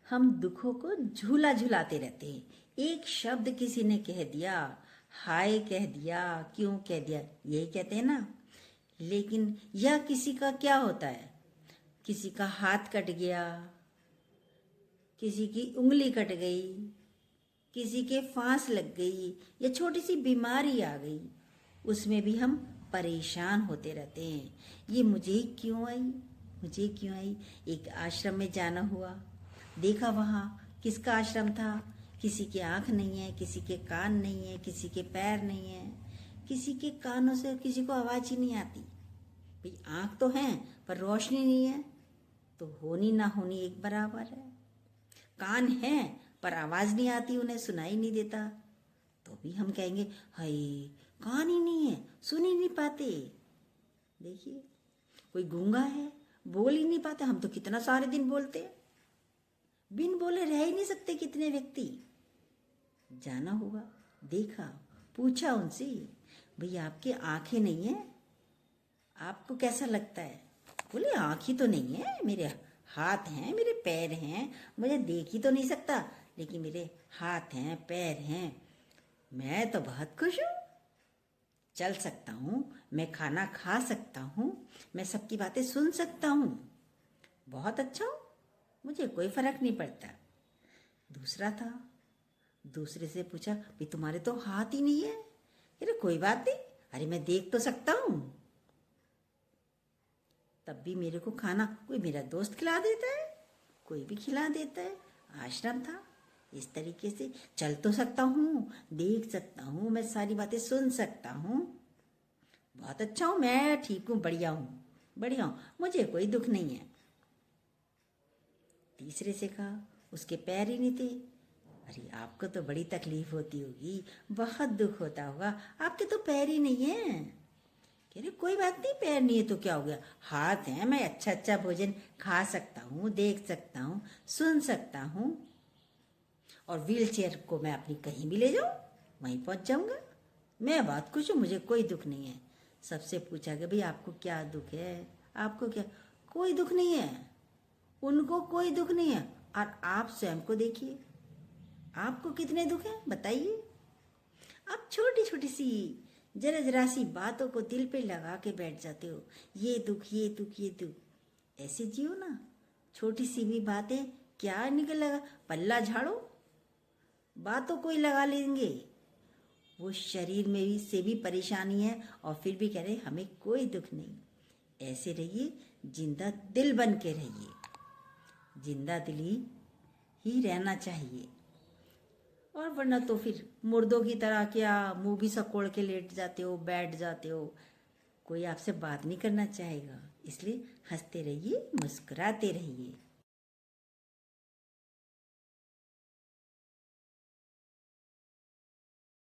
हम दुखों को झूला झुलाते रहते हैं। एक शब्द किसी ने कह दिया, हाय कह दिया, क्यों कह दिया, यही कहते हैं ना। लेकिन यह किसी का क्या होता है, किसी का हाथ कट गया, किसी की उंगली कट गई, किसी के फांस लग गई, या छोटी सी बीमारी आ गई, उसमें भी हम परेशान होते रहते हैं। ये मुझे क्यों आई, मुझे क्यों आई। एक आश्रम में जाना हुआ, देखा वहाँ किसका आश्रम था, किसी के आँख नहीं है, किसी के कान नहीं है, किसी के पैर नहीं है, किसी के कानों से किसी को आवाज़ ही नहीं आती। भाई आँख तो हैं पर रोशनी नहीं है, तो होनी ना होनी एक बराबर है। कान हैं पर आवाज़ नहीं आती, उन्हें सुनाई नहीं देता, तो भी हम कहेंगे हाय कान ही नहीं है, सुन ही नहीं पाते। देखिए कोई गूंगा है, बोल ही नहीं पाते, हम तो कितना सारे दिन बोलते हैं, बिन बोले रह ही नहीं सकते कितने व्यक्ति। जाना होगा, देखा, पूछा उनसे, भैया आपकी आंखें नहीं है, आपको कैसा लगता है। बोले आँख ही तो नहीं है, मेरे हाथ हैं, मेरे पैर हैं, मुझे देख ही तो नहीं सकता, लेकिन मेरे हाथ हैं, पैर हैं, मैं तो बहुत खुश हूँ, चल सकता हूँ, मैं खाना खा सकता हूँ, मैं सबकी बातें सुन सकता हूँ, बहुत अच्छा हूँ, मुझे कोई फर्क नहीं पड़ता। दूसरा था, दूसरे से पूछा भाई तुम्हारे तो हाथ ही नहीं है। अरे कोई बात नहीं, अरे मैं देख तो सकता हूँ, तब भी मेरे को खाना कोई मेरा दोस्त खिला देता है, कोई भी खिला देता है। आश्रम था, इस तरीके से चल तो सकता हूँ, देख सकता हूँ, मैं सारी बातें सुन सकता हूँ, बहुत अच्छा हूँ, मैं ठीक हूँ, बढ़िया हूँ, बढ़िया हूँ, मुझे कोई दुख नहीं है। तीसरे से कहा उसके पैर ही नहीं थे। अरे आपको तो बड़ी तकलीफ होती होगी, बहुत दुख होता होगा, आपके तो पैर ही नहीं है। कह रहे कोई बात नहीं, पैर नहीं है तो क्या हो गया, हाथ है, मैं अच्छा अच्छा भोजन खा सकता हूँ, देख सकता हूँ, सुन सकता हूँ, और व्हील चेयर को मैं अपनी कहीं भी ले जाऊँ वहीं पहुँच जाऊँगा, मैं बहुत खुश हूँ, मुझे कोई दुख नहीं है। सबसे पूछा कि भाई आपको क्या दुख है, आपको क्या, कोई दुख नहीं है, उनको कोई दुख नहीं है। और आप स्वयं को देखिए, आपको कितने दुख हैं बताइए। आप छोटी छोटी सी जरा जरा सी बातों को दिल पे लगा के बैठ जाते हो, ये दुख, ये दुख, ये दुख। ऐसे जियो ना, छोटी सी भी बातें क्या निकल लगा, पल्ला झाड़ो, बातों को ही लगा लेंगे। वो शरीर में भी से भी परेशानी है और फिर भी कह रहे हमें कोई दुख नहीं। ऐसे रहिए, जिंदा दिल बन के रहिए, जिंदा दिल ही रहना चाहिए। और वरना तो फिर मुर्दों की तरह क्या मुंह भी सकोड़ के लेट जाते हो, बैठ जाते हो, कोई आपसे बात नहीं करना चाहेगा। इसलिए हंसते रहिए, मुस्कुराते रहिए।